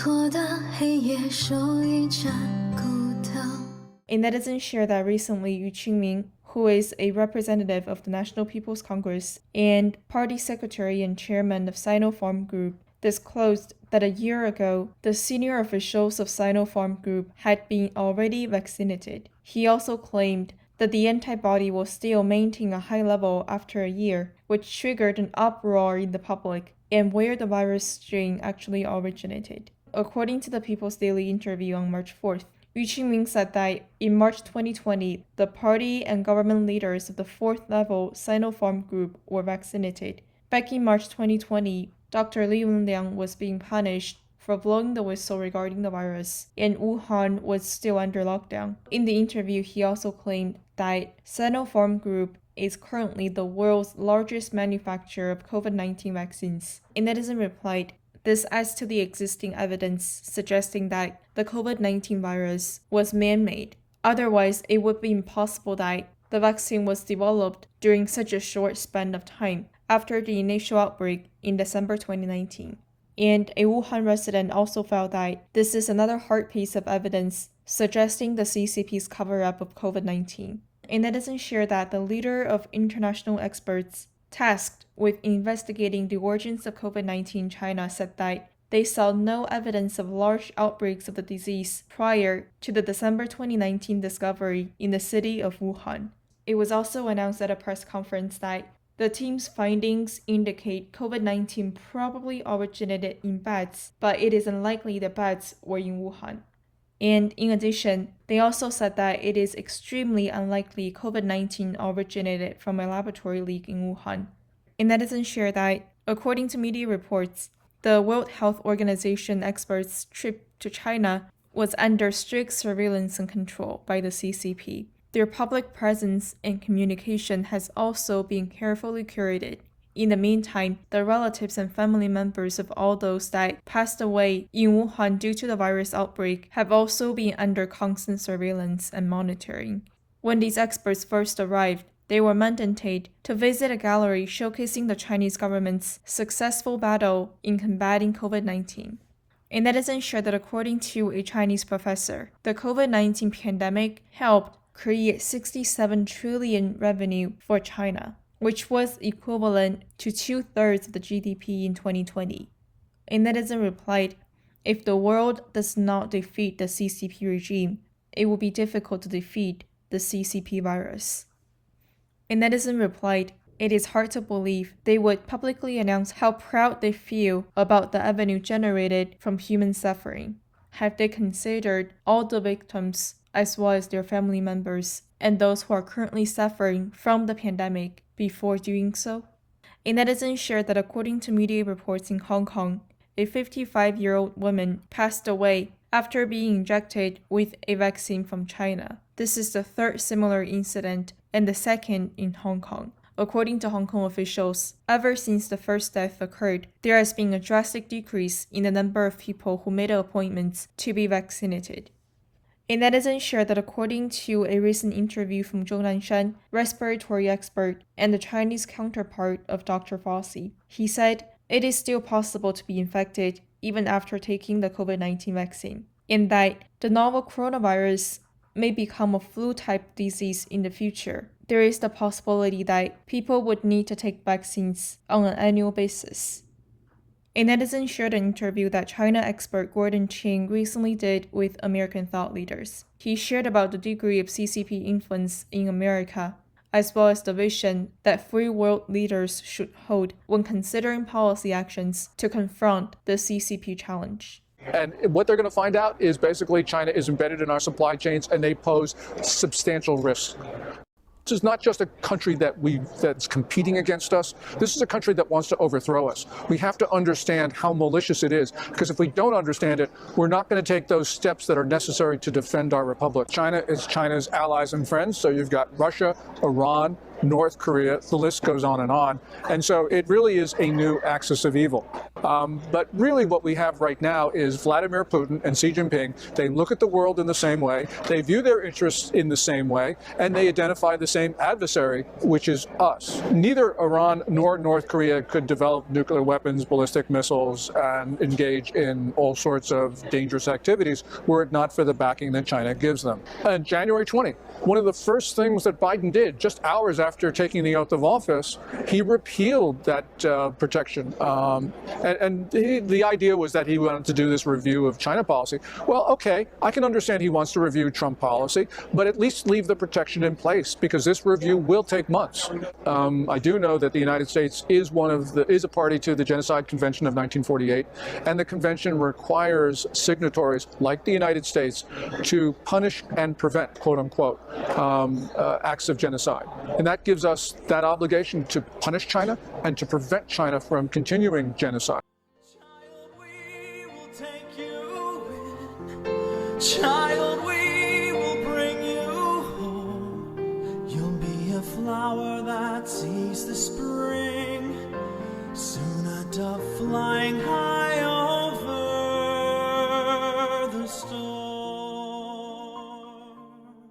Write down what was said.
A netizen shared that recently Yu Qingming, who is a representative of the National People's Congress and party secretary and chairman of Sinopharm Group, disclosed that a year ago, the senior officials of Sinopharm Group had been already vaccinated. He also claimed that the antibody will still maintain a high level after a year, which triggered an uproar in the public and where the virus strain actually originated. According to the People's Daily interview on March 4th, Yu Qingming said that in March 2020, the party and government leaders of the fourth-level Sinopharm Group were vaccinated. Back in March 2020, Dr. Li Wenliang was being punished for blowing the whistle regarding the virus, and Wuhan was still under lockdown. In the interview, he also claimed that Sinopharm Group is currently the world's largest manufacturer of COVID-19 vaccines. A netizen replied, "This adds to the existing evidence suggesting that the COVID-19 virus was man-made. Otherwise, it would be impossible that the vaccine was developed during such a short span of time after the initial outbreak in December 2019. And a Wuhan resident also felt that this is another hard piece of evidence suggesting the CCP's cover-up of COVID-19. A netizen shared that the leader of international experts tasked with investigating the origins of COVID-19 in China said that they saw no evidence of large outbreaks of the disease prior to the December 2019 discovery in the city of Wuhan. It was also announced at a press conference that the team's findings indicate COVID-19 probably originated in bats, but it is unlikely the bats were in Wuhan. And in addition, they also said that it is extremely unlikely COVID-19 originated from a laboratory leak in Wuhan. A netizen shared that, according to media reports, the World Health Organization experts' trip to China was under strict surveillance and control by the CCP. Their public presence and communication has also been carefully curated. In the meantime, the relatives and family members of all those that passed away in Wuhan due to the virus outbreak have also been under constant surveillance and monitoring. When these experts first arrived, they were mandated to visit a gallery showcasing the Chinese government's successful battle in combating COVID-19. A netizen shared that according to a Chinese professor, the COVID-19 pandemic helped create 67 trillion revenue for China, which was equivalent to 2/3 of the GDP in 2020. A netizen replied, "If the world does not defeat the CCP regime, it will be difficult to defeat the CCP virus." A netizen replied, "It is hard to believe they would publicly announce how proud they feel about the revenue generated from human suffering. Have they considered all the victims as well as their family members and those who are currently suffering from the pandemic before doing so?" A netizen shared that according to media reports in Hong Kong, a 55-year-old woman passed away after being injected with a vaccine from China. This is the third similar incident and the second in Hong Kong. According to Hong Kong officials, ever since the first death occurred, there has been a drastic decrease in the number of people who made appointments to be vaccinated. A netizen shared that according to a recent interview from Zhou Nanshan, respiratory expert and the Chinese counterpart of Dr. Fauci, he said, "It is still possible to be infected even after taking the COVID-19 vaccine, and that the novel coronavirus may become a flu-type disease in the future. There is the possibility that people would need to take vaccines on an annual basis." A netizen shared an interview that China expert Gordon Chang recently did with American thought leaders. He shared about the degree of CCP influence in America, as well as the vision that free world leaders should hold when considering policy actions to confront the CCP challenge. And what they're going to find out is basically China is embedded in our supply chains and they pose substantial risks. This is not just a country that's competing against us. This is a country that wants to overthrow us. We have to understand how malicious it is, because if we don't understand it, we're not going to take those steps that are necessary to defend our republic. China is China's allies and friends. So you've got Russia, Iran, North Korea, the list goes on and on. And so it really is a new axis of evil. But really what we have right now is Vladimir Putin and Xi Jinping. They look at the world in the same way, they view their interests in the same way, and they identify the same adversary, which is us. Neither Iran nor North Korea could develop nuclear weapons, ballistic missiles, and engage in all sorts of dangerous activities were it not for the backing that China gives them. On January 20, one of the first things that Biden did, just hours after taking the oath of office, he repealed that protection. And the idea was that he wanted to do this review of China policy. Well, okay, I can understand he wants to review Trump policy, but at least leave the protection in place, because this review will take months. I do know that the United States is a party to the Genocide Convention of 1948, and the convention requires signatories like the United States to punish and prevent, quote unquote, acts of genocide. And that gives us that obligation to punish China and to prevent China from continuing genocide. Child, we will bring you home. You'll be a flower that sees the spring. Soon a dove flying high.